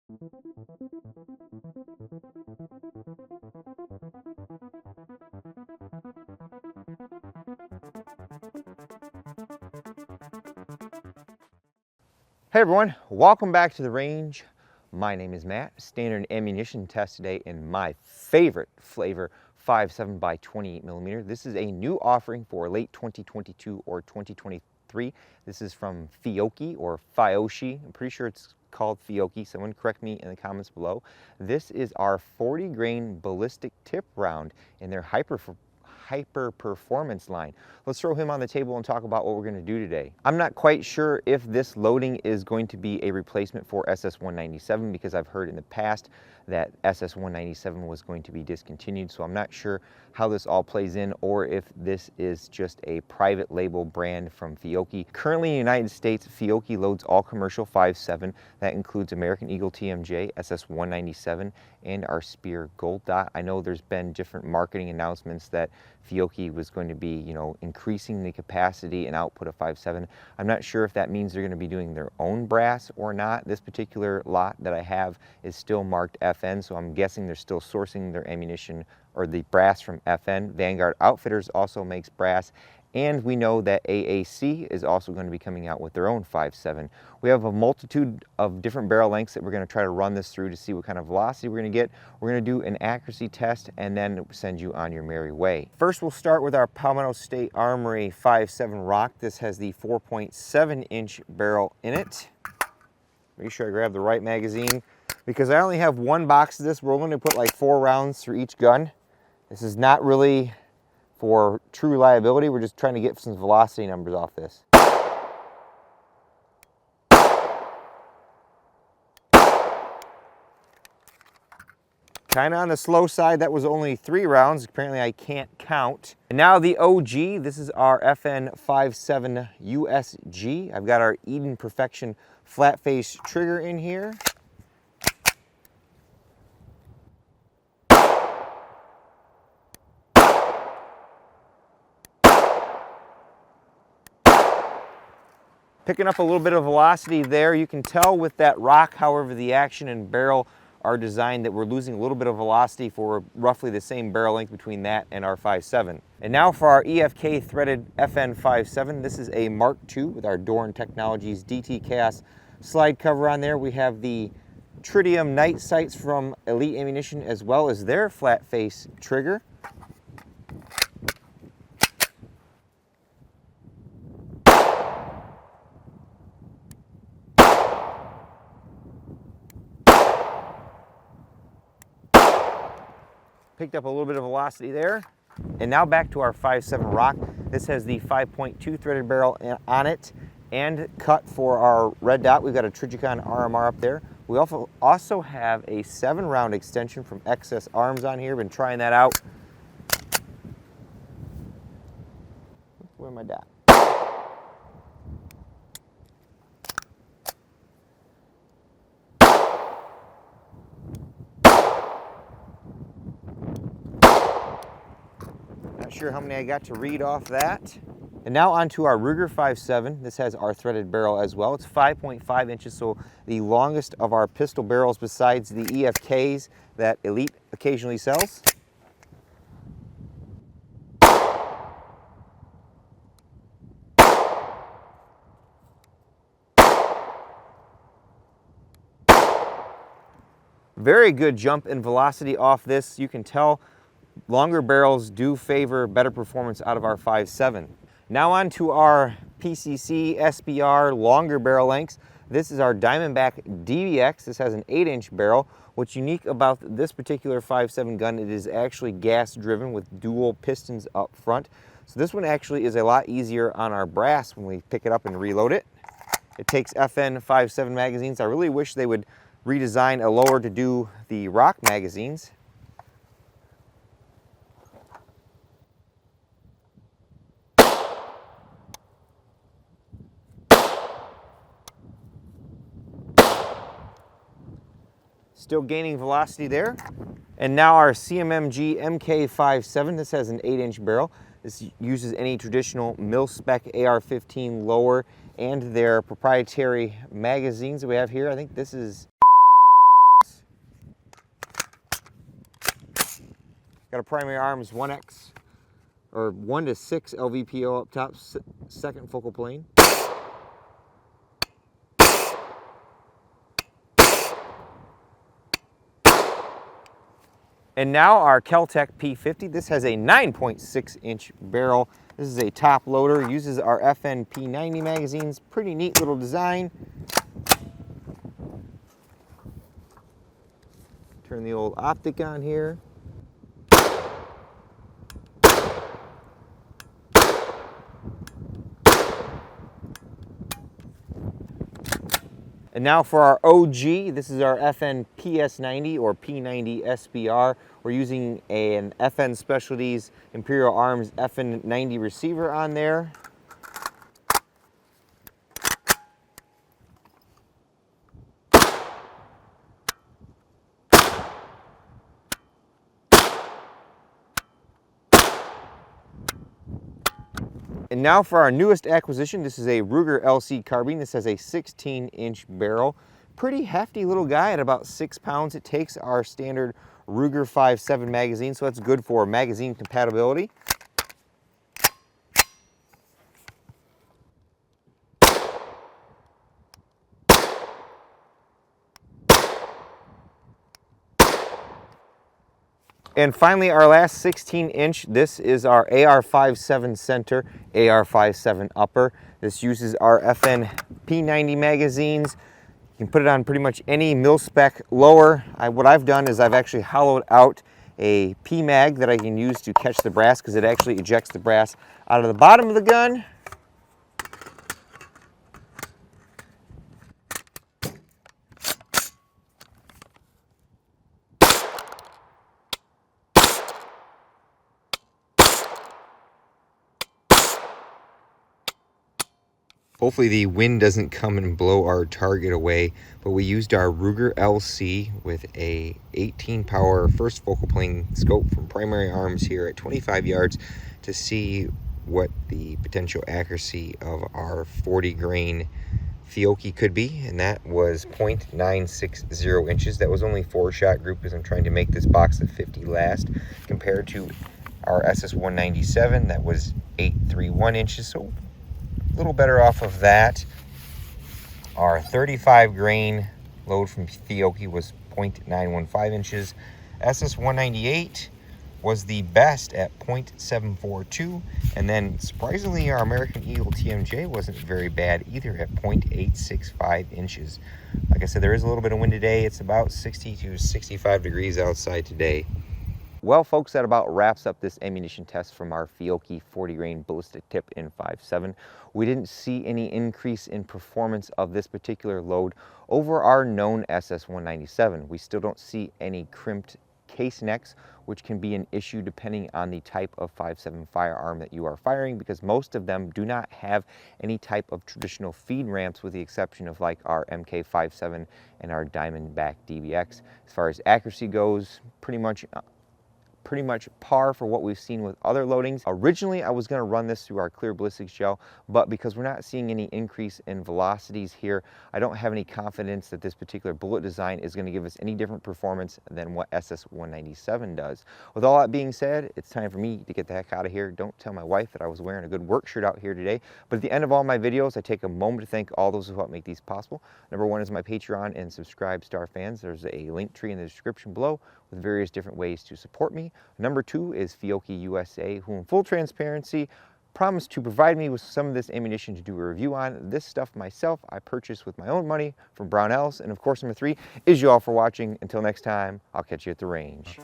Hey everyone, welcome back to the range. My name is Matt. Standard ammunition test today in my favorite flavor, 5.7x28mm. This is a new offering for late 2022 or 2023. This is from Fiocchi or Fiocchi. I'm pretty sure it's called Fiocchi. Someone correct me in the comments below. This is our 40 grain ballistic tip round in their Hyperformance line. Let's throw him on the table and talk about what we're going to do today. I'm not quite sure if this loading is going to be a replacement for SS197 because I've heard in the past that SS197 was going to be discontinued, so I'm not sure how this all plays in or if this is just a private label brand from Fiocchi. Currently in the United States, Fiocchi loads all commercial 5.7. That includes American Eagle TMJ, SS197, and our Spear Gold Dot. I know there's been different marketing announcements that Fiocchi was going to be, increasing the capacity and output of 5.7. I'm not sure if that means they're going to be doing their own brass or not. This particular lot that I have is still marked FN, so I'm guessing they're still sourcing their ammunition or the brass from FN. Vanguard Outfitters also makes brass, and we know that AAC is also going to be coming out with their own 5.7. We have a multitude of different barrel lengths that we're going to try to run this through to see what kind of velocity we're going to get. We're going to do an accuracy test and then send you on your merry way. First, we'll start with our Palmetto State Armory 5.7 Rock. This has the 4.7-inch barrel in it. Make sure I grab the right magazine because I only have one box of this. We're only going to put like 4 rounds through each gun. This is not really for true reliability. We're just trying to get some velocity numbers off this. Kind of on the slow side. That was only 3 rounds. Apparently I can't count. And now the OG. This is our FN 5.7 USG. I've got our Eden Perfection flat face trigger in here. Picking up a little bit of velocity there. You can tell with that rock, however, the action and barrel are designed that we're losing a little bit of velocity for roughly the same barrel length between that and our 5.7. And now for our EFK threaded FN 5.7. This is a Mark II with our Dorn Technologies DT Chaos slide cover on there. We have the tritium night sights from Elite Ammunition as well as their flat face trigger. Picked up a little bit of velocity there. And now back to our 5.7 Rock. This has the 5.2 threaded barrel on it and cut for our red dot. We've got a Trijicon RMR up there. We also have a 7-round extension from XS Arms on here. Been trying that out. Where's my dot? Not sure how many I got to read off that. And now onto our Ruger 5.7. This has our threaded barrel as well. It's 5.5 inches, so the longest of our pistol barrels besides the EFKs that Elite occasionally sells. Very good jump in velocity off this. You can tell longer barrels do favor better performance out of our 5.7. Now on to our PCC SBR longer barrel lengths. This is our Diamondback DBX. This has an 8-inch barrel. What's unique about this particular 5.7 gun, it is actually gas driven with dual pistons up front. So this one actually is a lot easier on our brass when we pick it up and reload it. It takes FN 5.7 magazines. I really wish they would redesign a lower to do the rock magazines. Still gaining velocity there. And now our CMMG MK57. This has an 8-inch barrel. This uses any traditional mil-spec AR-15 lower and their proprietary magazines that we have here. I think this is Got a primary arms 1X or 1 to 6 LVPO up top, second focal plane. And now our Kel-Tec P50. This has a 9.6 inch barrel. This is a top loader, uses our FN P90 magazines. Pretty neat little design. Turn the old optic on here. And now for our OG, this is our FN PS90 or P90 SBR. We're using an FN Specialties Imperial Arms FN90 receiver on there. And now for our newest acquisition, this is a Ruger LC carbine. This has a 16-inch barrel. Pretty hefty little guy at about 6 pounds. It takes our standard Ruger 5.7 magazine, so that's good for magazine compatibility. And finally, our last 16-inch, this is our AR-57 center, AR-57 upper. This uses our FN P90 magazines. You can put it on pretty much any mil-spec lower. What I've done is I've actually hollowed out a P-mag that I can use to catch the brass, because it actually ejects the brass out of the bottom of the gun. Hopefully the wind doesn't come and blow our target away, but we used our Ruger LC with a 18 power first focal plane scope from Primary Arms here at 25 yards to see what the potential accuracy of our 40 grain Fiocchi could be, and that was 0.960 inches. That was only 4-shot group, because I'm trying to make this box of 50 last, compared to our SS197 that was 831 inches, so a little better off of that. Our 35 grain load from Fiocchi was 0.915 inches. SS198 was the best at 0.742, and then surprisingly our American Eagle TMJ wasn't very bad either at 0.865 inches. Like I said, there is a little bit of wind today. It's about 60 to 65 degrees outside today. Well, folks, that about wraps up this ammunition test from our Fiocchi 40 grain ballistic tip in 5.7. We didn't see any increase in performance of this particular load over our known SS197. We still don't see any crimped case necks, which can be an issue depending on the type of 5.7 firearm that you are firing, because most of them do not have any type of traditional feed ramps, with the exception of like our MK5.7 and our Diamondback DBX. As far as accuracy goes, pretty much par for what we've seen with other loadings. Originally, I was going to run this through our clear ballistics gel, but because we're not seeing any increase in velocities here, I don't have any confidence that this particular bullet design is going to give us any different performance than what SS197 does. With all that being said, it's time for me to get the heck out of here. Don't tell my wife that I was wearing a good work shirt out here today, but at the end of all my videos, I take a moment to thank all those who help make these possible. Number one is my Patreon and subscribe star fans. There's a link tree in the description below with various different ways to support me. Number two is Fiocchi USA, who in full transparency promised to provide me with some of this ammunition to do a review on. This stuff myself, I purchased with my own money from Brownells. And of course, number three is you all for watching. Until next time, I'll catch you at the range.